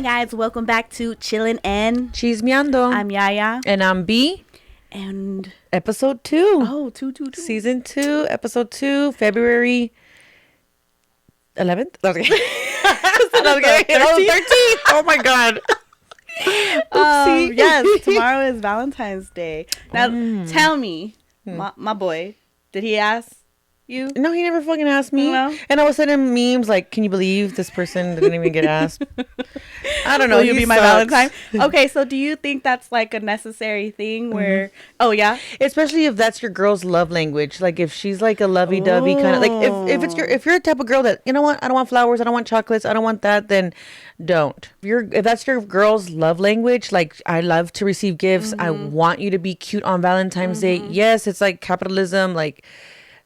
guys, welcome back to Chillin N Chismeando. I'm Yaya. And I'm B. And episode 2. Oh, two. Season 2, episode 2, February 11th? Okay. 13th. Oh my God. Yes, tomorrow is Valentine's Day. Now, tell me, my boy, did he ask you? No, he never fucking asked me. No? And I was sending memes like, can you believe this person didn't even get asked? I don't know. Will you be my sucks. Valentine? Okay, so do you think that's like a necessary thing where, oh yeah? Especially if that's your girl's love language. Like if she's like a lovey-dovey kind of, like if you're a type of girl that, you know what, I don't want flowers, I don't want chocolates, I don't want that, then don't. If that's your girl's love language, like I love to receive gifts, I want you to be cute on Valentine's Day. Yes, it's like capitalism, like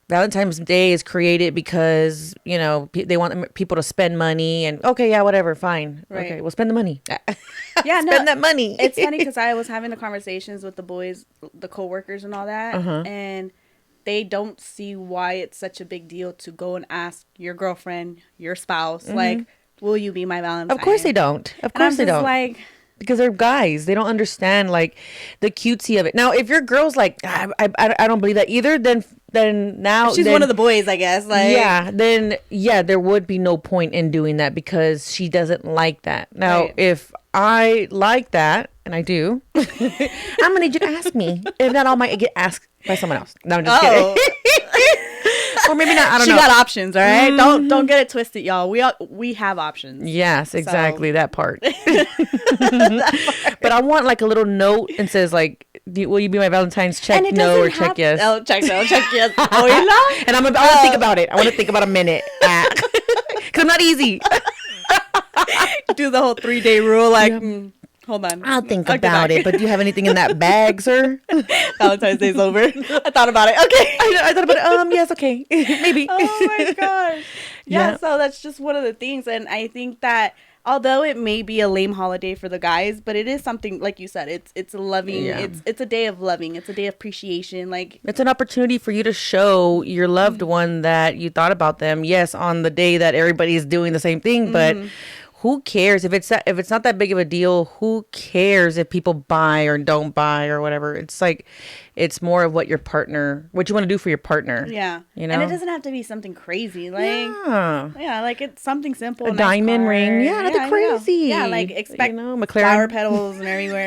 Valentine's Day is created because, you know, they want people to spend money and okay, yeah, whatever, fine. Right. Okay, well, spend the money. Yeah, spend that money. It's funny because I was having the conversations with the boys, the co-workers and all that, and they don't see why it's such a big deal to go and ask your girlfriend, your spouse, like, will you be my Valentine? Of course they don't. Of course they don't. Like, because they're guys, they don't understand like the cutesy of it. Now, if your girl's like, I don't believe that either, then now she's one of the boys, I guess. Like, then there would be no point in doing that because she doesn't like that. Now, if I like that, and I do, I'm gonna need you to ask me. If not, I might get asked by someone else. No, I'm just kidding. Or maybe not. I don't know. She got options, all right? Don't get it twisted, y'all. We have options. Yes, exactly, that part. But I want like a little note and says like, will you be my Valentine's? Check no or check yes. Oh, check no, check yes. And I want to think about it. I want to think about a minute. Because I'm not easy. Do the whole 3-day rule, like. Hold on. I'll think about it. But do you have anything in that bag, sir? Valentine's Day's over. I thought about it. Okay. I thought about it. Yes, okay. Maybe. Oh my gosh. Yeah, so that's just one of the things. And I think that although it may be a lame holiday for the guys, but it is something, like you said, it's loving. Yeah. It's a day of loving. It's a day of appreciation. Like, it's an opportunity for you to show your loved one that you thought about them. Yes, on the day that everybody is doing the same thing, but who cares if it's not that big of a deal? Who cares if people buy or don't buy or whatever? It's like, it's more of what you want to do for your partner. Yeah. You know? And it doesn't have to be something crazy. Like, yeah, like it's something simple. A diamond ring. Yeah, nothing crazy. Yeah, like expect McLaren flower petals and everywhere.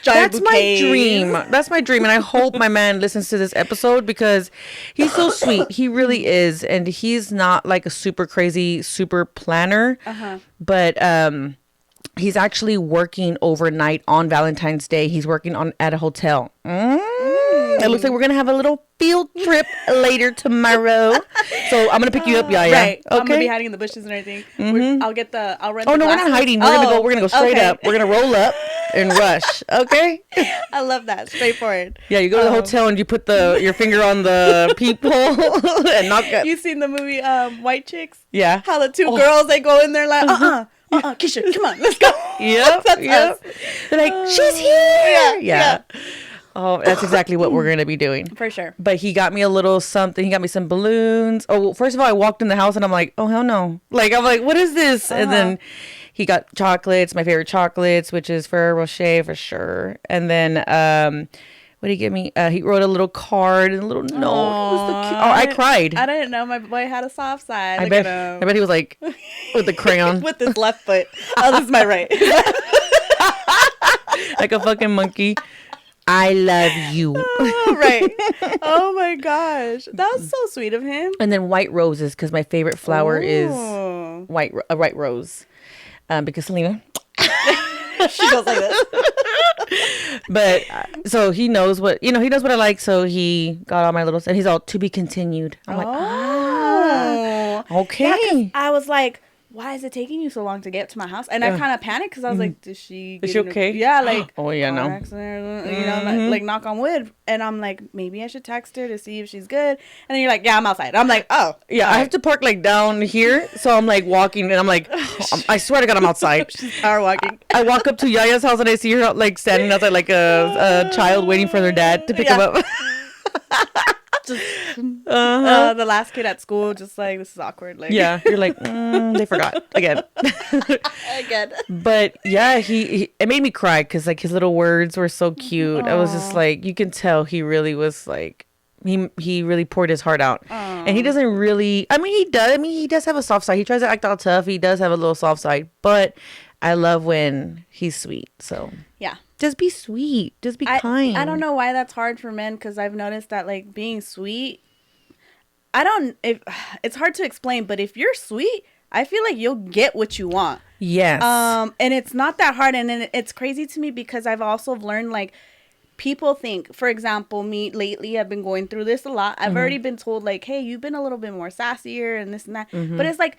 That's my dream. That's my dream. And I hope my man listens to this episode because he's so sweet. He really is. And he's not like a super crazy, super planner. But he's actually working overnight on Valentine's Day. He's working at a hotel. It looks like we're going to have a little field trip later tomorrow. So I'm going to pick you up, Yaya. Right. Okay. I'm going to be hiding in the bushes and everything. I'll rent Oh, no, we're not hiding. We're going to go straight up. We're going to roll up and rush. Okay? I love that. Straightforward. Yeah, you go to the hotel and you put your finger on the peephole and knock it. You seen the movie White Chicks? Yeah. How the two girls, they go in there like, Keisha, come on, let's go. Yep. They're like, she's here. Yeah. Oh, that's exactly what we're going to be doing. For sure. But he got me a little something. He got me some balloons. Oh, well, first of all, I walked in the house and I'm like, oh, hell no. Like, I'm like, what is this? And then he got chocolates, my favorite chocolates, which is Ferrero Rocher for sure. And then, what did he give me? He wrote a little card and a little note. It was so cute. Oh, I cried. I didn't know my boy had a soft side. I bet he was like, with the crayon. With his left foot. Oh, this is my right. Like a fucking monkey. I love you. Right. Oh my gosh. That was so sweet of him. And then white roses, because my favorite flower is a white rose. Because Selena. She goes like this. But so he knows what I like. So he got all my little, and he's all to be continued. I'm like, okay. Yeah, I was like, why is it taking you so long to get to my house? And I kind of panicked because I was like, is she okay? Yeah, like, oh yeah, no, accident, you know, like knock on wood. And I'm like, maybe I should text her to see if she's good. And then you're like, yeah, I'm outside. I'm like, oh, yeah, I have to park like down here, so I'm like walking, and I'm like, I swear to God, I'm outside. She's power walking. I walk up to Yaya's house and I see her like standing outside like a child waiting for their dad to pick him up. The last kid at school, just like, this is awkward. Like, yeah, you're like, they forgot again. Again. But yeah, he it made me cry because like his little words were so cute. I was just like, you can tell he really was like, he really poured his heart out. And he doesn't really, I mean, he does have a soft side. He tries to act all tough. He does have a little soft side, but I love when he's sweet. So yeah, just be sweet. Just be kind. I don't know why that's hard for men, because I've noticed that like being sweet, it's hard to explain, but if you're sweet, I feel like you'll get what you want. Yes. And it's not that hard, and it's crazy to me because I've also learned like, people think, for example, me lately, I've been going through this a lot. I've already been told like, hey, you've been a little bit more sassier and this and that. But it's like,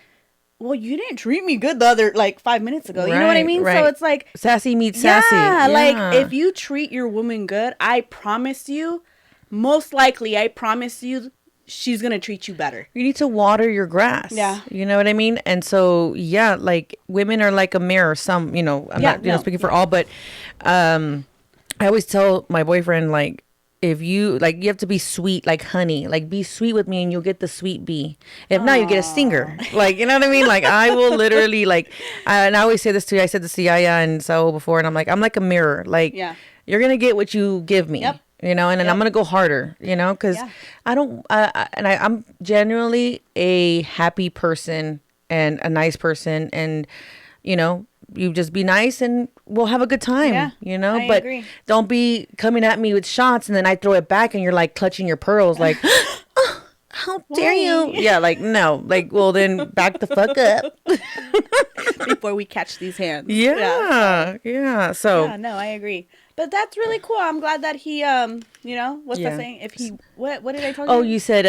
well, you didn't treat me good the other like 5 minutes ago. You know what I mean? So it's like, sassy meets sassy. Yeah, like if you treat your woman good, I promise you, most likely, I promise you, she's gonna treat you better. You need to water your grass. Yeah. You know what I mean? And so, yeah, like women are like a mirror. Some, I'm not speaking for all, but I always tell my boyfriend, like, if you, like, you have to be sweet, like honey. Like, be sweet with me and you'll get the sweet bee. If not, you get a stinger. Like, you know what I mean? Like, I will literally, like, and I always say this to you. I said this to Yaya and Saul before, and I'm like a mirror. Like, you're going to get what you give me. Yep. And then I'm going to go harder, because I'm genuinely a happy person and a nice person. And, you just be nice and we'll have a good time, I agree. Don't be coming at me with shots and then I throw it back and you're like clutching your pearls like, oh, how dare you? Yeah, like, no, like, well, then back the fuck up. Before we catch these hands. Yeah. So. Yeah, no, I agree. But that's really cool. I'm glad that he, what's that saying? If he, what did I tell you? Oh, you said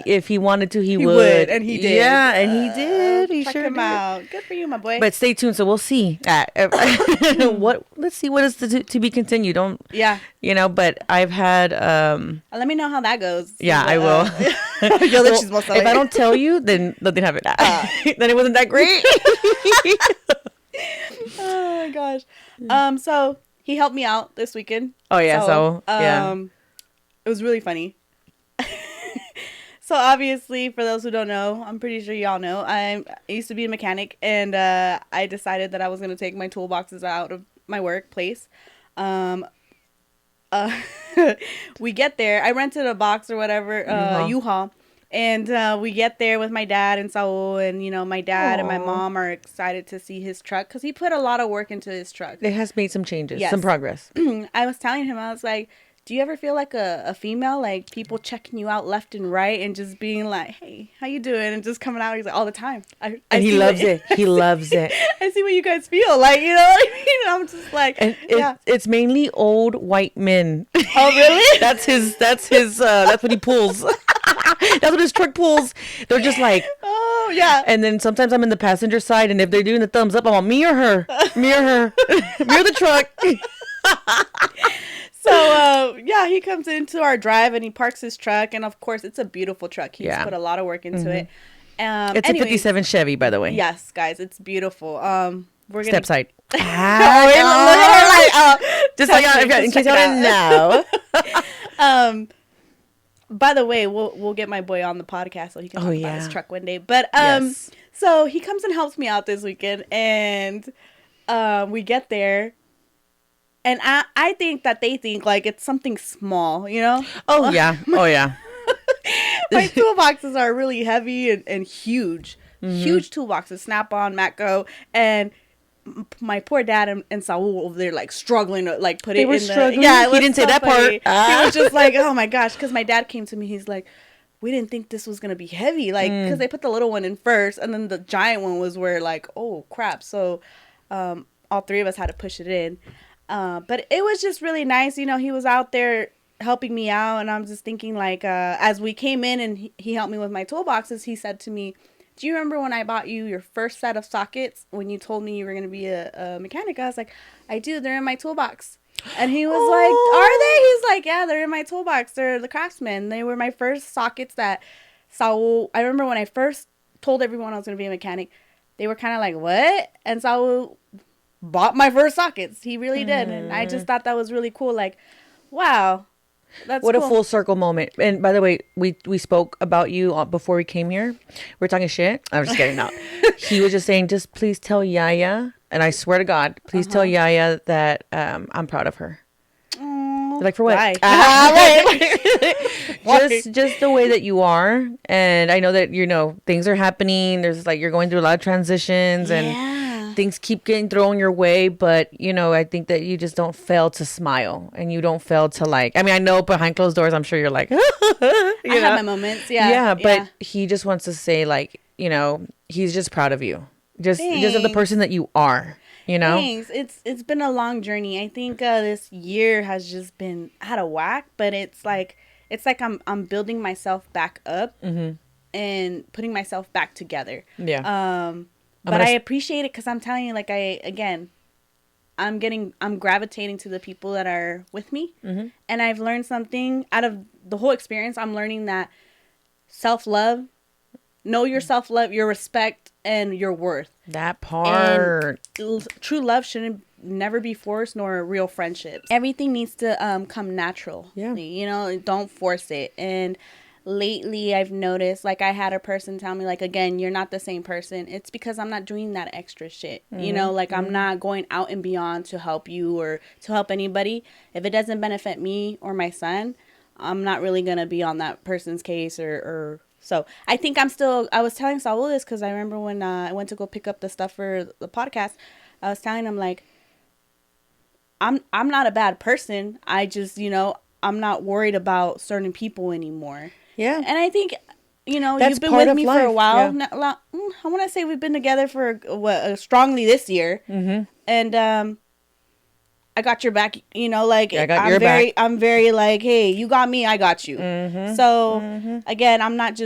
if he wanted to, he would. And he did. Yeah, and he did. He check sure him did. out. Good for you, my boy. But stay tuned. So we'll see. Let's see what is to be continued. But I've had. Let me know how that goes. Yeah, I will. If I don't tell you, then nothing happened. Then it wasn't that great. Oh my gosh. So. He helped me out this weekend. Oh, yeah. So it was really funny. So, obviously, for those who don't know, I'm pretty sure y'all know, I used to be a mechanic, and I decided that I was going to take my toolboxes out of my workplace. We get there. I rented a box or whatever, U-Haul. And we get there with my dad and Saul, and my dad and my mom are excited to see his truck because he put a lot of work into his truck. It has made some changes, some progress. I was telling him, I was like, do you ever feel like a female, like people checking you out left and right and just being like, hey, how you doing? And just coming out. He's like, all the time. And he loves it. He loves it. I see what you guys feel like, you know what I mean? I'm just like, and it's mainly old white men. Oh, really? That's what he pulls. That's what his truck pulls. They're just like, oh yeah. And then sometimes I'm in the passenger side, and if they're doing the thumbs up, I'm on me or her, me or her, me or the truck. So he comes into our drive and he parks his truck, and of course it's a beautiful truck. He's put a lot of work into it. It's a 57 Chevy, by the way. Yes, guys, it's beautiful. We're gonna step side. Look at her like, just like in case y'all didn't know. By the way, we'll get my boy on the podcast so he can talk about his truck one day. But so he comes and helps me out this weekend, and we get there, and I think that they think like it's something small, Oh yeah. My toolboxes are really heavy and huge, huge toolboxes. Snap-on, Matco, and my poor dad and Saul over there like struggling to like put it in struggling. Yeah, he didn't say that part. He was just like, oh my gosh, because my dad came to me, he's like, we didn't think this was gonna be heavy, like because they put the little one in first, and then the giant one was where like, oh crap. So all three of us had to push it in, but it was just really nice. He was out there helping me out, and I'm just thinking like as we came in and he helped me with my toolboxes, he said to me, do you remember when I bought you your first set of sockets when you told me you were going to be a mechanic? I was like, I do. They're in my toolbox. And he was like, are they? He's like, yeah, they're in my toolbox. They're the Craftsman. They were my first sockets that Saul, I remember when I first told everyone I was going to be a mechanic, they were kind of like, what? And Saul bought my first sockets. He really did. And I just thought that was really cool. Like, wow. What cool. A full circle moment. And by the way, we spoke about you before we came here. We're talking shit. I'm just kidding. No. He was just saying, just please tell Yaya, and I swear to God, please tell Yaya that I'm proud of her. Like for what? Why? Just the way that you are. And I know that, things are happening. There's like, you're going through a lot of transitions and things keep getting thrown your way. But, I think that you just don't fail to smile and you don't fail to like, I mean, I know behind closed doors, I'm sure you're like, I have my moments. Yeah. Yeah. But he just wants to say like, he's just proud of you. Just of the person that you are. Thanks. It's been a long journey. I think this year has just been out of whack, but it's like I'm building myself back up and putting myself back together. Yeah. But I appreciate it because I'm telling you, like I'm gravitating to the people that are with me, and I've learned something out of the whole experience. I'm learning that self-love, know your self-love, your respect, and your worth. That part. And true love shouldn't never be forced, nor real friendships. Everything needs to come natural. Yeah. Don't force it. And lately I've noticed, like, I had a person tell me, like, again, you're not the same person. It's because I'm not doing that extra shit. I'm not going out and beyond to help you or to help anybody. If it doesn't benefit me or my son, I'm not really going to be on that person's case or so I think I was telling Saul this because I remember when I went to go pick up the stuff for the podcast, I was telling him, like, I'm not a bad person. I just, I'm not worried about certain people anymore. Yeah. And I think, you've been with me for a while. Yeah. I want to say we've been together for strongly this year. Mm-hmm. And I got your back, like, I'm very like, hey, you got me, I got you. Mm-hmm. So again, I'm not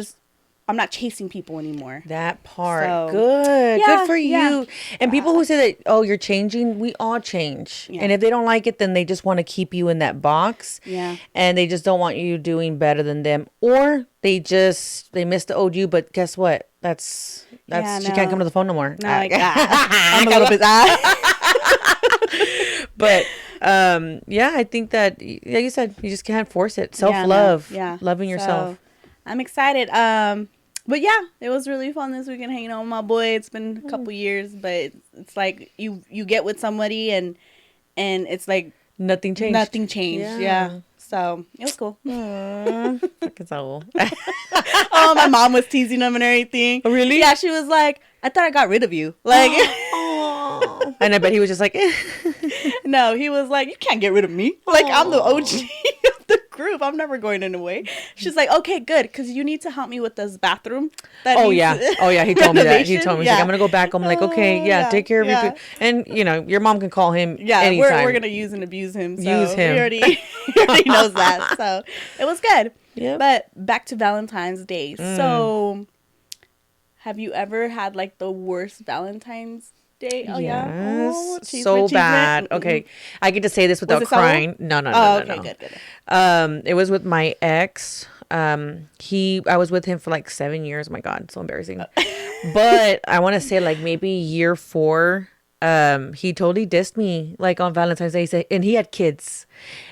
chasing people anymore. That part. So, good for you. Yeah. And people who say that, oh, you're changing, we all change. Yeah. And if they don't like it, then they just want to keep you in that box. Yeah. And they just don't want you doing better than them. Or they miss the old you, but guess what? She can't come to the phone no more. No, I'm a little bit But I think that, like you said, you just can't force it. Self-love, loving yourself. So, I'm excited. But yeah, it was really fun this weekend hanging out with my boy. It's been a couple years, but it's like you get with somebody and it's like nothing changed. Yeah. So it was cool. Fucking Saul. Oh, my mom was teasing him and everything. Oh, really? Yeah, she was like, I thought I got rid of you. Like, and I bet he was just like, no, he was like, you can't get rid of me. Like, I'm the OG of the group. I'm never going anyway. She's like, okay, good, because you need to help me with this bathroom. He told me that. He told me, he's like, I'm gonna go back. I'm like, okay, take care of your and your mom can call him anytime. We're gonna use and abuse him. So use him. He already knows that. So it was good. Yeah. But back to Valentine's Day. So have you ever had like the worst Valentine's Day? Oh, yes. Yeah. So bad. Okay. I get to say this without crying. No. Okay, good. It was with my ex. I was with him for like 7 years. Oh my God, so embarrassing. But I want to say like maybe year 4, he totally dissed me like on Valentine's Day. And he had kids.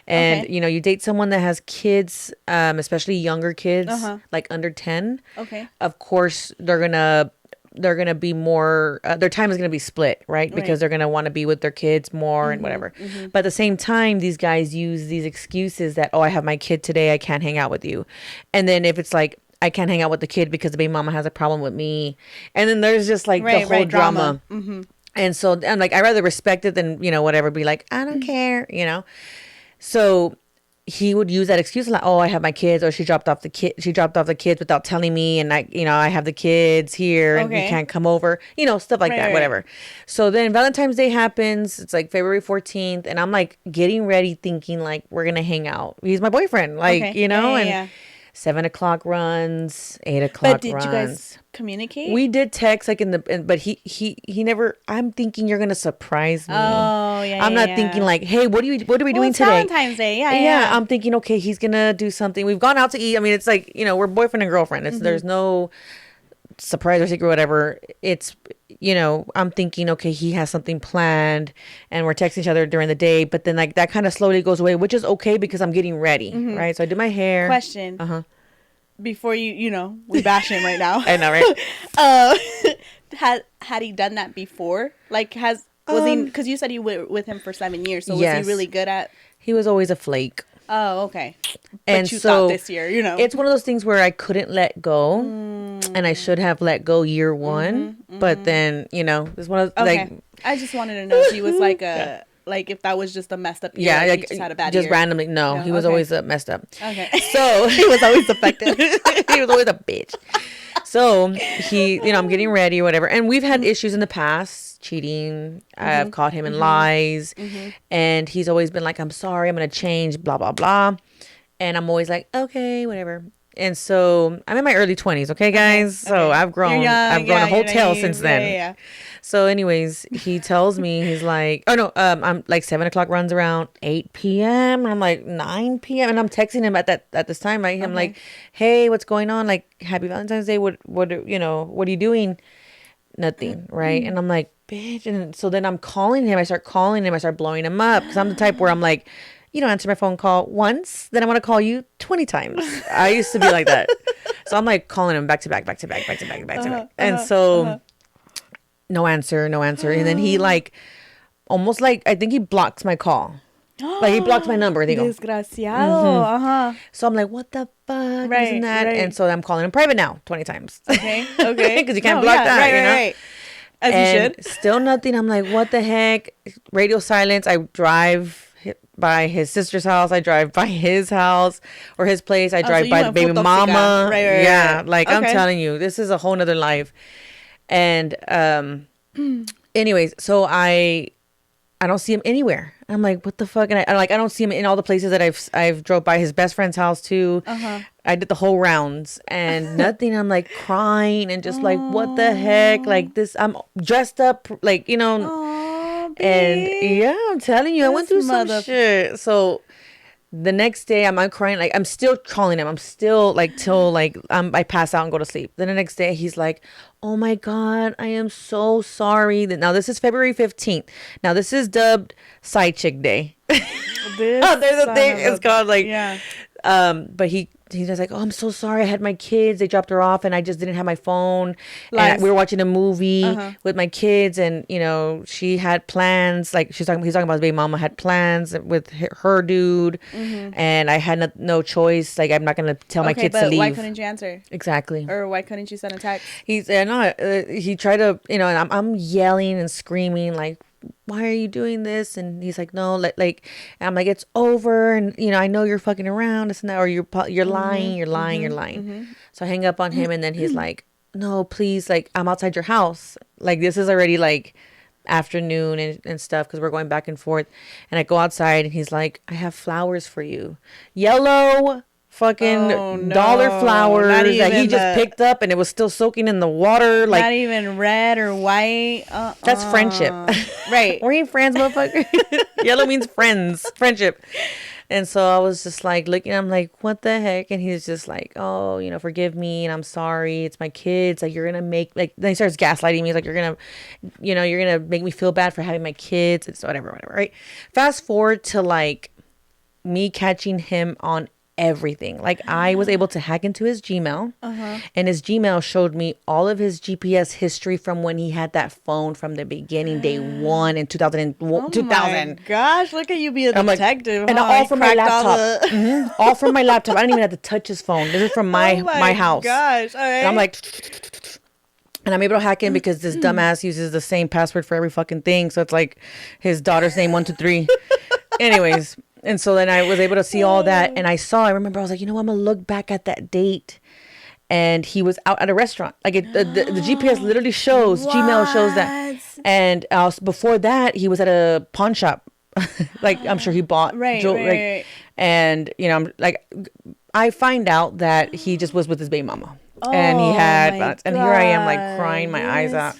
And you date someone that has kids, especially younger kids, like under 10. Okay. Of course, they're gonna be more, their time is gonna be split, right? Because they're gonna want to be with their kids more and whatever. Mm-hmm. But at the same time, these guys use these excuses that, oh, I have my kid today, I can't hang out with you. And then if it's like, I can't hang out with the kid because the baby mama has a problem with me, and then there's just like the whole drama. Mm-hmm. And so I'm like, I rather respect it than whatever, be like, I don't care, So he would use that excuse like, oh, I have my kids, or she dropped off the kids without telling me, and I have the kids here and you can't come over, stuff like that, whatever. So then Valentine's Day happens. It's like February 14th, and I'm like getting ready, thinking like we're gonna hang out. He's my boyfriend, like and 7 o'clock runs, 8 o'clock runs. But did you guys communicate? We did text like but he never. I'm thinking you're gonna surprise me. Oh yeah. I'm not thinking like, hey, what are we doing today? Valentine's Day. Yeah. I'm thinking, okay, he's gonna do something. We've gone out to eat. I mean, it's like we're boyfriend and girlfriend. There's no surprise or secret, whatever. It's I'm thinking, okay, he has something planned and we're texting each other during the day, but then like that kind of slowly goes away, which is okay because I'm getting ready, right? So I do my hair. Question. Before we bash him right now. I know, right? Had he done that before? Like, was he? Because you said you were with him for 7 years, so was he really good at? He was always a flake. Oh, okay. And but you thought this year, it's one of those things where I couldn't let go, and I should have let go year one. But then it's one of like. I just wanted to know if he was like a. Like if that was just a messed up year. Yeah, like he just had a bad just year. Randomly. No, he was always messed up. Okay. So he was always affected. He was always a bitch. So I'm getting ready or whatever. And we've had issues in the past, cheating. I've caught him in lies. And he's always been like, I'm sorry, I'm going to change, blah, blah, blah. And I'm always like, okay, whatever. And so I'm in my early 20s, okay, guys? So I've grown. I've grown a whole tail since then. Yeah. So anyways, he tells me, he's like, oh no, I'm like 7 o'clock runs around 8 p.m. And I'm like 9 p.m. And I'm texting him at this time, right? I'm like, hey, what's going on? Like, happy Valentine's Day. What are you doing? Nothing, right? And I'm like, bitch. And so then I'm calling him. I start calling him. I start blowing him up because I'm the type where I'm like, you don't answer my phone call once, then I want to call you 20 times. I used to be like that. So I'm like calling him back to back. And so no answer. And then he like, almost like, I think he blocks my call. Like he blocked my number. They go, desgraciado. So I'm like, what the fuck? Right, that? Right. And so I'm calling him private now 20 times. Okay. Because you can't block that, Right. As you should. Still nothing. I'm like, what the heck? Radio silence. I drive by his sister's house. I drive by his house or his place. I drive by the baby mama. Right. Yeah. Like I'm telling you, this is a whole nother life. And anyways, so I don't see him anywhere. I'm like, what the fuck? And I don't see him in all the places that I've drove by his best friend's house too. I did the whole rounds and nothing. I'm like crying and just like, what the heck? Like this, I'm dressed up like, and yeah, I'm telling you, I went through some shit. So the next day I'm crying. Like I'm still calling him. I'm still like till like I pass out and go to sleep. Then the next day he's like, oh my God, I am so sorry. Now this is February 15th. Now this is dubbed Side Chick Day. There's a thing. It's called like, but he's just like, oh, I'm so sorry. I had my kids. They dropped her off and I just didn't have my phone. And we were watching a movie with my kids and, she had plans. Like he's talking about his baby mama had plans with her dude. And I had no choice. Like, I'm not going to tell my kids to leave. Why couldn't you answer? Exactly. Or why couldn't you send a text? He tried to, and I'm yelling and screaming like, why are you doing this? And he's like, no, like, and I'm like, it's over. And, I know you're fucking around, this and that, or you're lying. So I hang up on him and then he's like, no, please. Like, I'm outside your house. Like, this is already like afternoon and stuff. Cause we're going back and forth and I go outside and he's like, I have flowers for you. Yellow fucking dollar flowers that he just picked up and it was still soaking in the water. Like, not even red or white. That's friendship. Right. We ain't friends, motherfucker. Yellow means friendship. And so I was just like looking, I'm like, what the heck? And he's just like, oh, forgive me and I'm sorry. It's my kids. Like, you're going to make, like, then he starts gaslighting me. He's like, you're going to make me feel bad for having my kids. It's whatever, right? Fast forward to like me catching him on everything. Like I was able to hack into his Gmail and his Gmail showed me all of his GPS history from when he had that phone from the beginning, day one in 2000. Oh my gosh, look at you being a detective. Like, and all from my laptop. All from my laptop. I didn't even have to touch his phone. This is from my house. Gosh. All right. And I'm like, and I'm able to hack in because this dumbass uses the same password for every fucking thing. So it's like his daughter's name 1, 2, 3. Anyways. And so then I was able to see all that. And I remember I was like, I'm going to look back at that date. And he was out at a restaurant. Like the GPS literally shows, Gmail shows that. And before that, he was at a pawn shop. Like, I'm sure he bought jewelry. Right. And, I'm like, I find out that he just was with his baby mama. And he had, and here I am like crying my eyes out.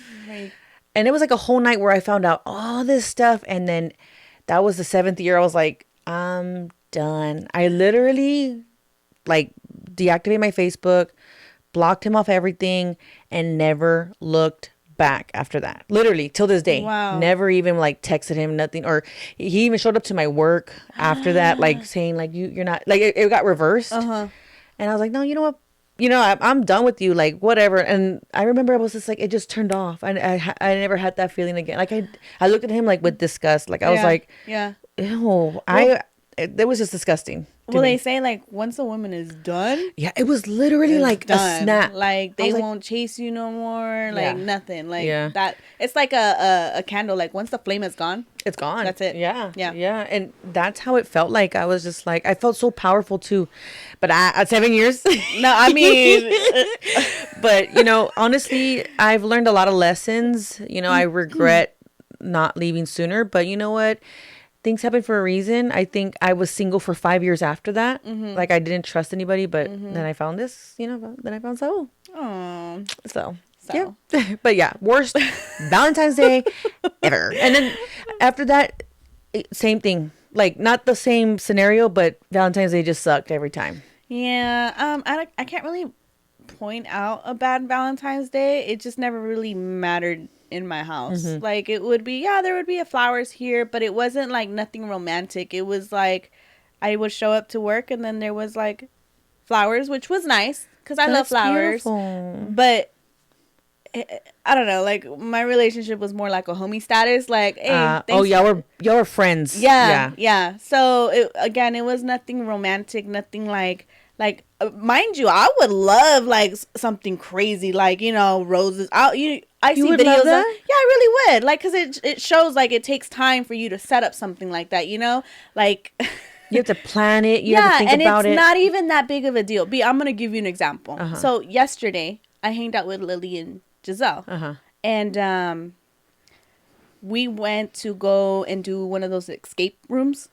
And it was like a whole night where I found out all this stuff. And then that was the 7th year. I was like, I'm done. I literally like deactivated my Facebook, blocked him off everything, and never looked back after that. Literally till this day. Wow. Never even like texted him nothing, or he even showed up to my work after that, like saying like you're not like it got reversed. And I was like, no, you know what? I'm done with you, like whatever. And I remember I was just like, it just turned off, and I never had that feeling again. Like I looked at him like with disgust, like I was like, ew, it was just disgusting. Well, they say like once a woman is done, it was literally like done. A snap. Like they won't chase you no more, like nothing, like that. It's like a candle. Like once the flame is gone, it's gone. That's it. Yeah. And that's how it felt like. I was just like, I felt so powerful too, but at 7 years, no, I mean, but honestly, I've learned a lot of lessons. I regret not leaving sooner, but you know what? Things happen for a reason. I think I was single for 5 years after that. Like I didn't trust anybody, but then I found this, then I found Saul. Oh, so. Yeah. But yeah, worst Valentine's Day ever. And then after that, same thing. Like not the same scenario, but Valentine's Day just sucked every time. Yeah. I can't really point out a bad Valentine's Day. It just never really mattered in my house. Like it would be, there would be a flowers here, but it wasn't like nothing romantic. It was like I would show up to work and then there was like flowers, which was nice because I love flowers. Beautiful. But I don't know, like my relationship was more like a homie status. Like, hey, y'all were friends. Yeah. So it was nothing romantic, nothing like mind you, I would love like something crazy, like roses. I see videos of, I really would, like, because it shows like it takes time for you to set up something like that, like you have to plan it, you have to think about it, and it's not even that big of a deal. I'm gonna give you an example. So yesterday I hanged out with Lily and Giselle, and we went to go and do one of those escape rooms.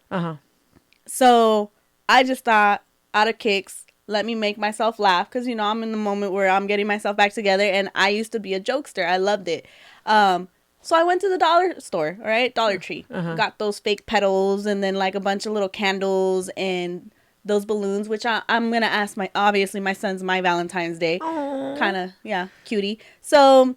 So I just thought, out of kicks, let me make myself laugh, because I'm in the moment where I'm getting myself back together, and I used to be a jokester. I loved it. So I went to the dollar store, all right, Dollar Tree, got those fake petals, and then like a bunch of little candles and those balloons, which I'm gonna ask obviously my son's my Valentine's Day, kind of cutie. So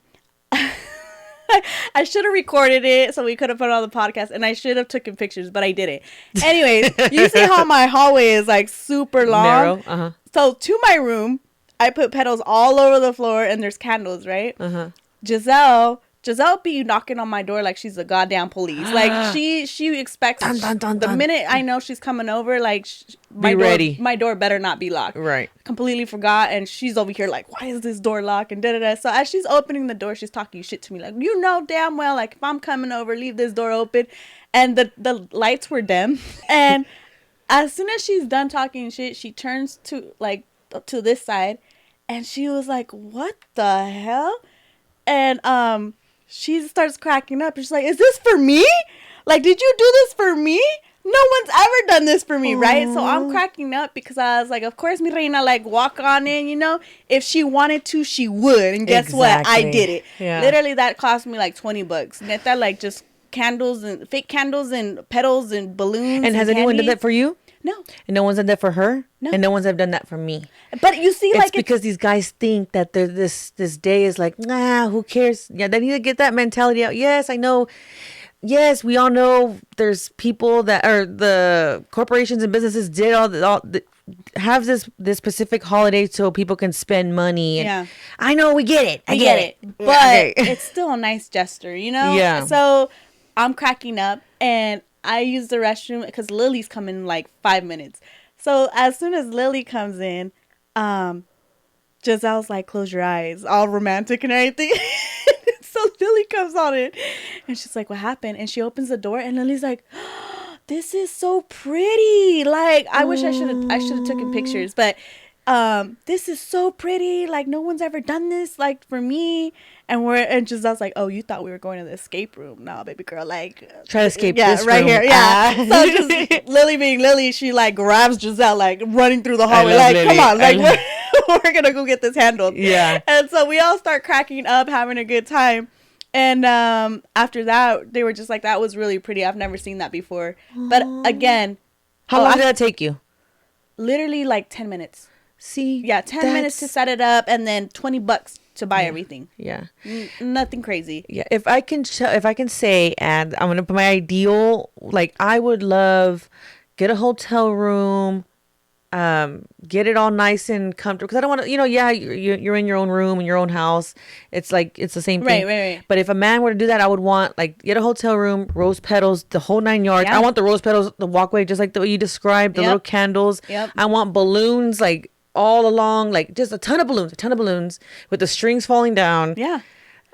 I should have recorded it so we could have put it on the podcast, and I should have taken pictures, but I didn't. Anyways, you see how my hallway is like super long? Narrow. So to my room, I put petals all over the floor, and there's candles, right? Giselle be knocking on my door like she's the goddamn police. Like she expects the minute I know she's coming over, like ready. My door better not be locked. Right. Completely forgot, and she's over here like, why is this door locked? And da-da-da. So as she's opening the door, she's talking shit to me like, damn well, like if I'm coming over, leave this door open. And the lights were dim. And as soon as she's done talking shit, she turns to this side, and she was like, what the hell? And she starts cracking up. She's like, is this for me? Like, did you do this for me? No one's ever done this for me, right? So I'm cracking up because I was like, of course, mi reina, like, walk on in, If she wanted to, she would. And guess what? I did it. Yeah. Literally, that cost me like $20. Neta, like, just fake candles and petals and balloons. And has anyone done that for you? No. And no one's done that for her? No. And no one's ever done that for me. But you see, it's because these guys think that this day is like, who cares? Yeah, they need to get that mentality out. Yes, I know. Yes, we all know there's people that are the corporations and businesses did have this specific holiday so people can spend money. And I know, we get it. I get it. But it's still a nice gesture, Yeah. So I'm cracking up, and I use the restroom because Lily's coming in like 5 minutes. So as soon as Lily comes in, Giselle's like, close your eyes, all romantic and everything. So Lily comes on in, and she's like, what happened? And she opens the door, and Lily's like, oh, this is so pretty. Like, I wish I should have taken pictures, but this is so pretty. Like, no one's ever done this, like, for me. And Giselle's like, oh, you thought we were going to the escape room? No, baby girl, like, try to escape this right room. Here, yeah. So just Lily being Lily, she like grabs Giselle, like running through the hallway, like, Lily. come on, like we're gonna go get this handled. Yeah. And so we all start cracking up, having a good time. And after that, they were just like, that was really pretty. I've never seen that before. But again, how long did that take you? Literally like 10 minutes. See? Yeah, 10 minutes to set it up, and then $20 to buy everything. Yeah. Nothing crazy. Yeah. If I can say, and I'm going to put my ideal, like, I would love get a hotel room, get it all nice and comfortable. Because I don't want to, you're in your own room in your own house. It's like, it's the same thing. Right. But if a man were to do that, I would want, like, get a hotel room, rose petals, the whole 9 yards. Yeah. I want the rose petals, the walkway, just like the way you described, the little candles. Yep. I want balloons, like, all along, like, just a ton of balloons with the strings falling down. Yeah.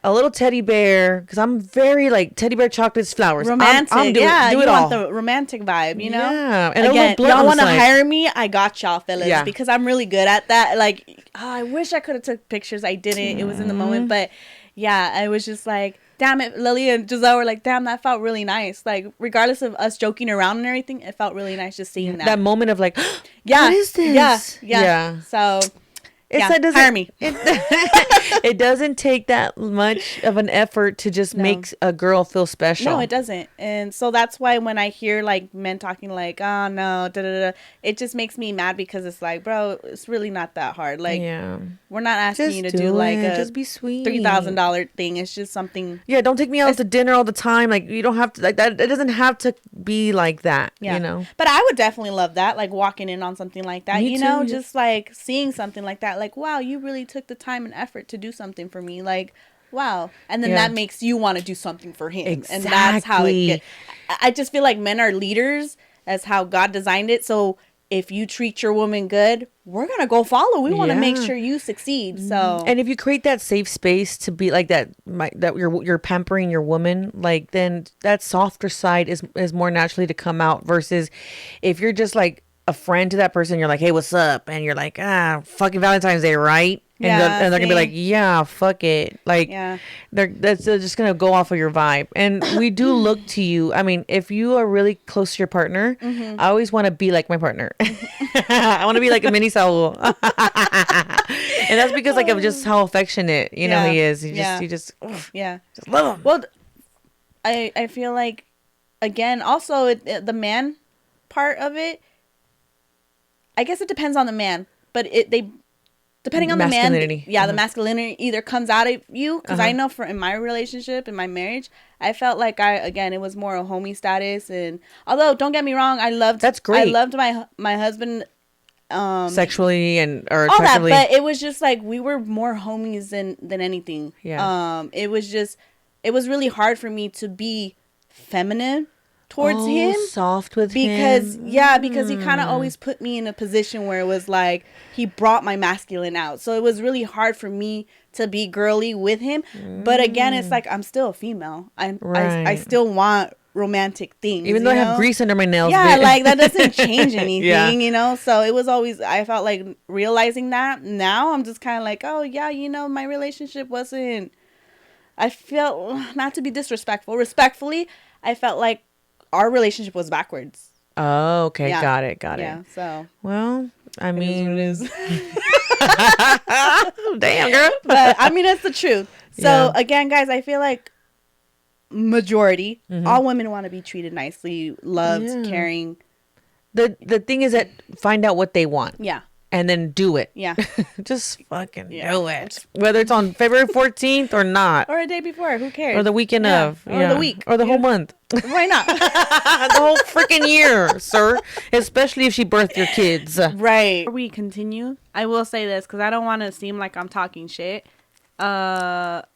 A little teddy bear, because I'm very, like, teddy bear, chocolates, flowers. Romantic. I'm do it you all. want the romantic vibe, you know? Yeah. And again, y'all want to hire me? I got y'all, fellas. Yeah. Because I'm really good at that. Like, I wish I could have took pictures. I didn't. It was in the moment. But, yeah, I was just like, damn it. Lily and Giselle were like, damn, that felt really nice. Like, regardless of us joking around and everything, it felt really nice just seeing that. That moment of, like, yeah. What is this? Yeah. So... Hire me. It doesn't take that much of an effort to just make a girl feel special. No, it doesn't. And so that's why when I hear like men talking like, oh no, it just makes me mad because it's like, bro, it's really not that hard. Like, we're not asking just you to do like a just be sweet $3,000 thing. It's just something. Yeah, don't take me out to dinner all the time. Like, you don't have to, like, that. It doesn't have to be like that. Yeah. You know. But I would definitely love that, like walking in on something like that. Me too. Just like seeing something like that. Like, wow, you really took the time and effort to do something for me. Like, wow. And then that makes you want to do something for him. Exactly. And that's how it gets. I just feel like men are leaders. That's how God designed it. So if you treat your woman good, we're going to go follow. We want to make sure you succeed. So, and if you create that safe space to be like that, that you're pampering your woman, like, then that softer side is more naturally to come out versus if you're just like a friend to that person, you're like, hey, what's up? And you're like, fucking Valentine's Day, right? And they're gonna be like, yeah, fuck it. Like, they're just gonna go off of your vibe. And we do look to you. I mean, if you are really close to your partner, I always want to be like my partner. I want to be like a mini Saul. And that's because like of just how affectionate he is. You just love him. Well, I feel like, again, also the man part of it, I guess it depends on the man, but depending on the man, the masculinity either comes out of you. Because I know in my relationship, in my marriage, I felt like it was more a homie status. And although, don't get me wrong, that's great. I loved my husband, sexually or all that, but it was just like we were more homies than anything. Yeah. It was really hard for me to be feminine towards him, soft with him, because he kind of always put me in a position where it was like he brought my masculine out, so it was really hard for me to be girly with him. But again, it's like I'm still a female. I still want romantic things, even though I have grease under my nails. Like that doesn't change anything. So it was always, I felt like realizing that now I'm just kind of like, oh yeah, my relationship wasn't, I felt, not to be disrespectful, respectfully, I felt like our relationship was backwards. Oh, okay. Yeah. Got it. Yeah, so. Well, I mean. It is what it is. Damn, girl. But, I mean, it's the truth. So, again, guys, I feel like majority, all women want to be treated nicely, loved, caring. The thing is that find out what they want. Yeah. And then do it. Yeah. Just fucking do it. Whether it's on February 14th or not. Or a day before. Who cares? Or the weekend of. Or the week. Or the whole month. Why not? The whole freaking year, sir. Especially if she birthed your kids. Right. Before we continue, I will say this because I don't want to seem like I'm talking shit. X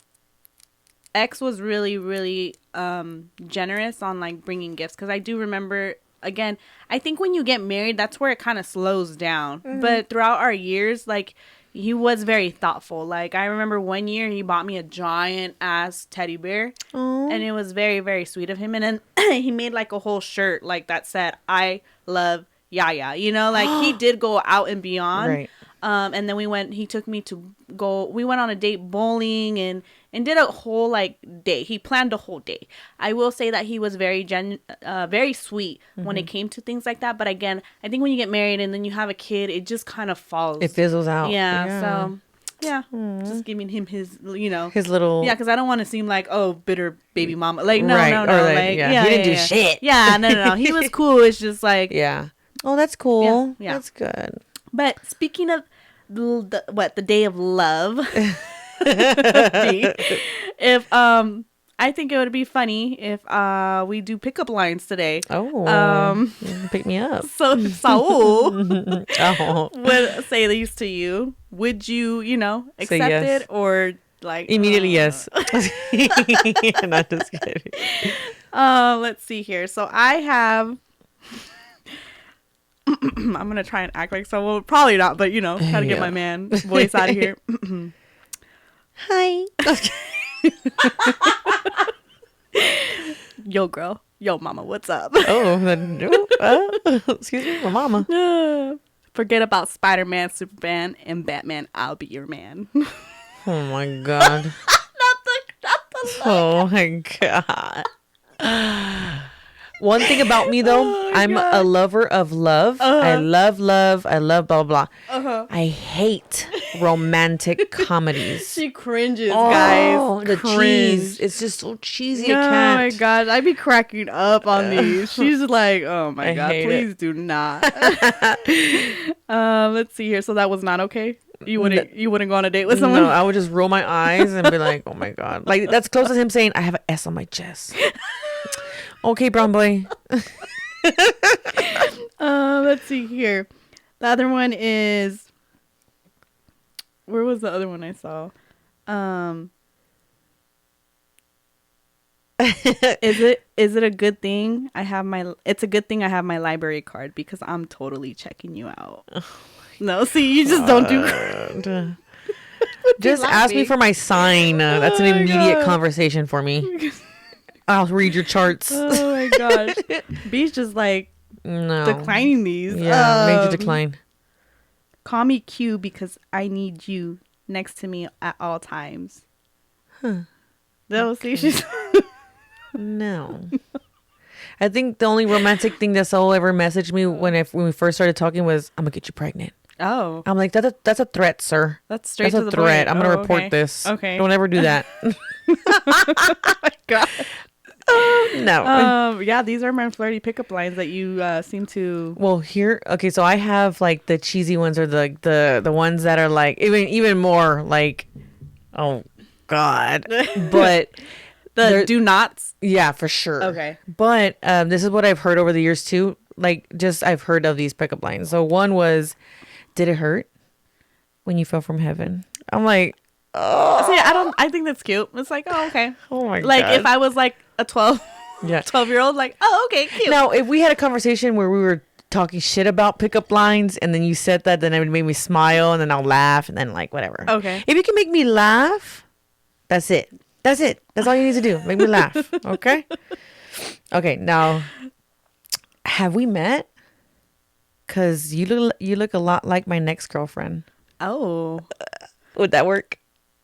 was really, really generous on like bringing gifts because I do remember. Again, I think when you get married, that's where it kind of slows down. But throughout our years, like, he was very thoughtful. Like, I remember one year he bought me a giant ass teddy bear. Aww. And it was very, very sweet of him. And then he made like a whole shirt like that said, I love Yaya. Like he did go out and beyond. Right. And then he took me we went on a date bowling and did a whole like day. He planned a whole day. I will say that he was very very sweet when it came to things like that. But again, I think when you get married and then you have a kid, it just kind of falls. It fizzles out. Yeah. So just giving him his, his little. Yeah, because I don't want to seem like, oh, bitter baby mama. Like, no. Like, he didn't do shit. Yeah, no. He was cool. It's just like. Yeah. Oh, that's cool. Yeah. That's good. But speaking of the day of love, If I think it would be funny if we do pickup lines today. Oh, pick me up. So if Saul would say these to you, would you, accept yes. it or like immediately? Yes. Not just kidding. Let's see here. So I have. I'm gonna try and act like so. Well, probably not, but try to get my man voice out of here. Hi. Yo, girl. Yo, mama. What's up? Excuse me, my mama. Forget about Spider-Man, Superman, and Batman. I'll be your man. Oh my god. not the Oh my god. One thing about me though, I'm a lover of love. I love love. I love blah blah. I hate romantic comedies. She cringes, guys. Oh, the cheese. It's just so cheesy. Oh my god, I'd be cracking up on these. She's like, oh my god, please do not. Let's see here. So that was not okay. You wouldn't go on a date with someone? No, I would just roll my eyes and be like, oh my god. Like that's close to him saying, I have an S on my chest. Okay, brown boy. Let's see here. The other one is. Where was the other one I saw? Is it a good thing it's a good thing I have my library card because I'm totally checking you out. No, see, you just don't do. Just ask me for my sign. That's an immediate conversation for me. I'll read your charts. Oh my gosh. B's just like declining these. Yeah, major decline. Call me Q because I need you next to me at all times. No, see, she's no. I think the only romantic thing that Saul ever messaged me when we first started talking was, "I'm gonna get you pregnant." Oh, I'm like, that's a threat, sir. That's straight to the threat. point. I'm gonna report this. Okay, don't ever do that. Oh my god. No. Yeah, these are my flirty pickup lines that you seem to. Well, here, okay, so I have like the cheesy ones or the ones that are like even more like, oh god, but the do nots. Yeah, for sure. Okay, but this is what I've heard over the years too. Like, just I've heard of these pickup lines. So one was, "Did it hurt when you fell from heaven?" I'm like, oh. See, I think that's cute. It's like, oh, okay. Oh my god. Like if I was like a 12-year-old, like, oh, okay, cute. Now, if we had a conversation where we were talking shit about pickup lines and then you said that, then it would make me smile and then I'll laugh and then like whatever. Okay. If you can make me laugh, that's it. That's it. That's all you need to do. Make me laugh. Okay? Okay, now, have we met? Because you look a lot like my next girlfriend. Oh. Would that work?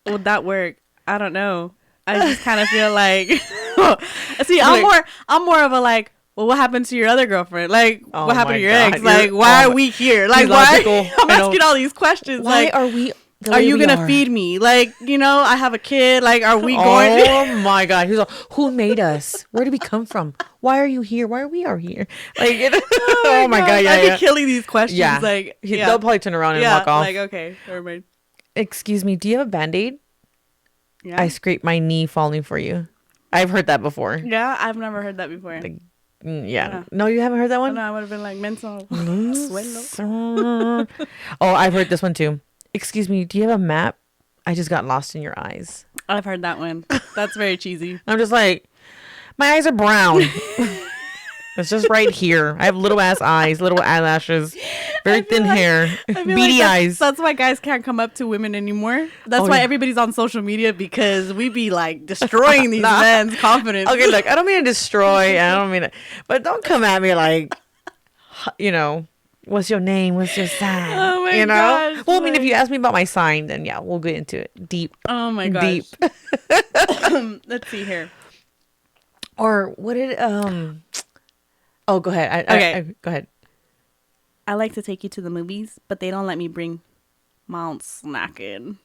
Would that work? I don't know. I just kind of feel like, see, I'm more of a like, well, what happened to your other girlfriend? Like, what happened to your ex? Like, why are we here? Like, why? I'm asking all these questions. Why like, are we? Are you gonna feed me? Like, I have a kid. Like, are we going? Oh my god! He's like, who made us? Where did we come from? Why are you here? Why are we here? Like, oh my god! Yeah, I'd be killing these questions. Yeah. Like, they'll probably turn around and walk off. Like, okay, never mind. Excuse me, do you have a Band-Aid? Yeah. I scraped my knee falling for you. I've heard that before. Yeah, I've never heard that before. Like, yeah. No, you haven't heard that one? No, I would have been like, mental. Oh, I've heard this one too. Excuse me, do you have a map? I just got lost in your eyes. I've heard that one. That's very cheesy. I'm just like, my eyes are brown. It's just right here. I have little ass eyes, little eyelashes, very thin hair, beady eyes. That's why guys can't come up to women anymore. That's why everybody's on social media, because we be like destroying these men's confidence. Okay, look, I don't mean to destroy. I don't mean it, but don't come at me like, what's your name? What's your sign? Oh my gosh. Well, I mean, if you ask me about my sign, then yeah, we'll get into it deep. Oh my gosh. Deep. Let's see here. Or what did Oh, go ahead. Okay. Go ahead. I like to take you to the movies, but they don't let me bring Mount Snacking.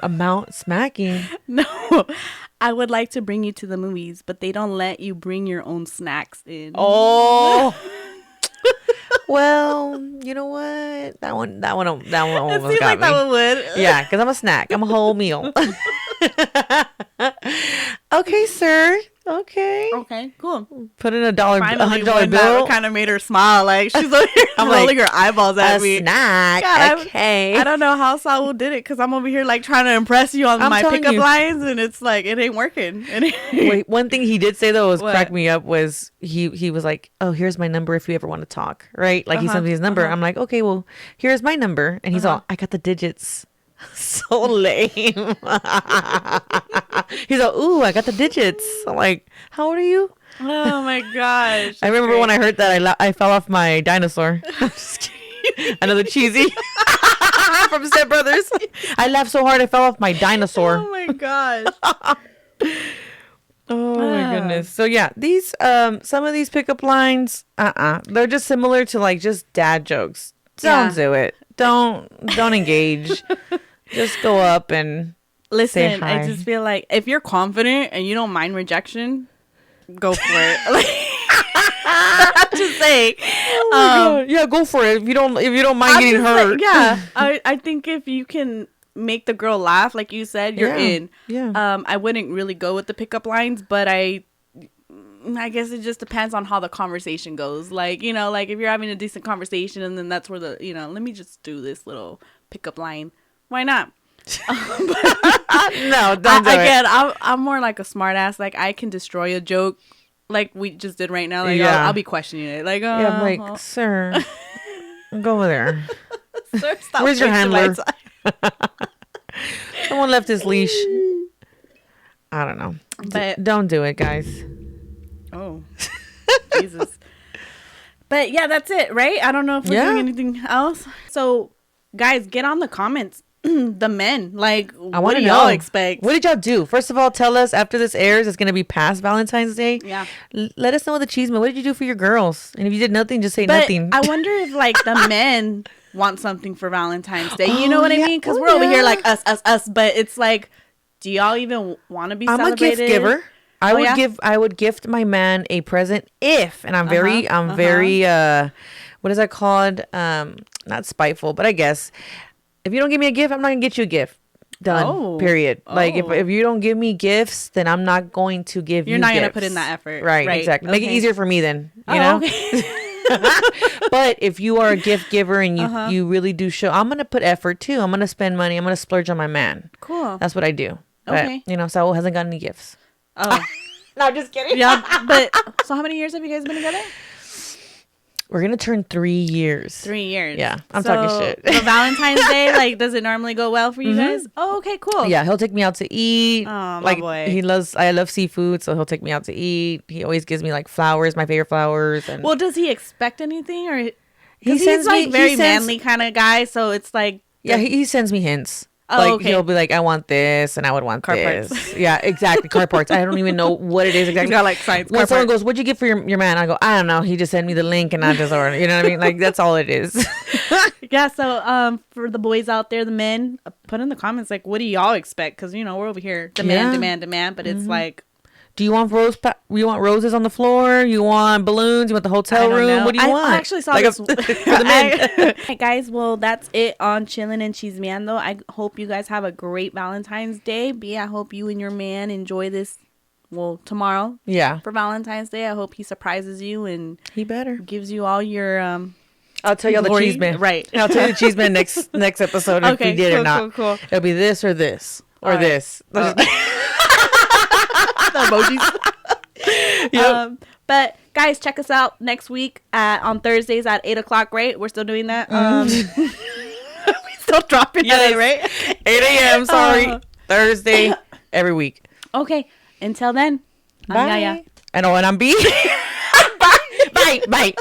Mount Smacking? No. I would like to bring you to the movies, but they don't let you bring your own snacks in. Oh. Well, you know what? That one almost seems got like me. that one would. Yeah, because I'm a snack. I'm a whole meal. Okay, sir. Okay. Okay, cool. Put in $100 Finally, bill. one that kind of made her smile. Like she's over here I'm rolling like, her eyeballs at a me. snack. God, Okay. I don't know how Saul did it because I'm over here like trying to impress you on my pickup lines, and it's like it ain't working. Wait, one thing he did say though was crack me up was he was like, "Oh, here's my number if you ever want to talk." Right? Like he sent me his number. I'm like, "Okay, well, here's my number," and he's all, "I got the digits." So lame. He's like, "Ooh, I got the digits." I'm like, "How old are you?" Oh my gosh! I remember when I heard that I fell off my dinosaur. I'm just kidding. Another cheesy from Step Brothers. I laughed so hard I fell off my dinosaur. Oh my gosh. Oh my goodness. So yeah, these some of these pickup lines, they're just similar to like just dad jokes. Don't do it. Don't engage. Just go up and say listen. hi. I just feel like if you're confident and you don't mind rejection, go for it. I'm just saying. Yeah, go for it. If you don't mind getting hurt. Yeah, I think if you can make the girl laugh, like you said, you're in. Yeah. I wouldn't really go with the pickup lines, but I guess it just depends on how the conversation goes. Like, you know, like if you're having a decent conversation and then that's where the, you know, let me just do this little pickup line. Why not? No, don't do it. Again, I'm more like a smart ass. Like I can destroy a joke like we just did right now. Like I'll be questioning it. Like, yeah, I'm like, sir, go over there. Sir, stop. Where's your handler? Someone left his leash. I don't know. But don't do it, guys. Oh, Jesus. But yeah, that's it, right? I don't know if we're doing anything else. So, guys, get on the comments. The men, like, what do y'all expect? What did y'all do? First of all, tell us after this airs. It's gonna be past Valentine's Day. Yeah. Let us know the chisme. What did you do for your girls? And if you did nothing, just say nothing. I wonder if like the men want something for Valentine's Day. You know what I mean? Because we're over here like us. But it's like, do y'all even want to be celebrated? I'm a gift giver. I would gift my man a present if, and I'm very, what is that called? Not spiteful, but I guess. If you don't give me a gift, I'm not gonna get you a gift. Done. Period. Like if you don't give me gifts, then I'm not going to give you. You're not gifts. gonna put in that effort. Right. Exactly. Make it easier for me then. You know. Okay. But if you are a gift giver and you really do show, I'm gonna put effort too. I'm gonna spend money. I'm gonna splurge on my man. Cool. That's what I do. Okay. But, you know, Saul hasn't got any gifts. Oh. No, just kidding. Yeah. But so how many years have you guys been together? We're going to turn 3 years. 3 years. Yeah. I'm talking shit. For Valentine's Day, like, does it normally go well for you guys? Oh, okay, cool. Yeah. He'll take me out to eat. Oh, like, my boy. I love seafood, so he'll take me out to eat. He always gives me like flowers, my favorite flowers. And well, does he expect anything? Or he's like very manly kind of guy, so it's like. Yeah, he sends me hints. Oh, like okay. He'll be like, I want this, and I would want car this. parts. Yeah, exactly. Car parts. I don't even know what it is exactly. He's got like science. When someone goes, "What'd you get for your man?" I go, "I don't know. He just sent me the link, and I just ordered." You know what I mean? Like that's all it is. Yeah. So for the boys out there, the men, put in the comments like, what do y'all expect? Because you know we're over here demand, but it's like. Do you want you want roses on the floor? You want balloons? You want the hotel room? Know. What do you want? I actually saw this. For the men. Hey guys, well that's it on Chillin N Chismeando. I hope you guys have a great Valentine's Day. I hope you and your man enjoy this. Well, tomorrow. Yeah. For Valentine's Day, I hope he surprises you and he better gives you all your. I'll tell you all the chisme. Right. I'll tell you the chisme next episode if we did or not. Cool. It'll be this or this or all this. Emojis. Yep. But guys, check us out next week on Thursdays at 8:00. Right? We're still doing that. We still dropping that, right? 8 a.m. Sorry, Thursday every week. Okay. Until then, bye. I'm Yaya. And I'm B. Bye. Bye.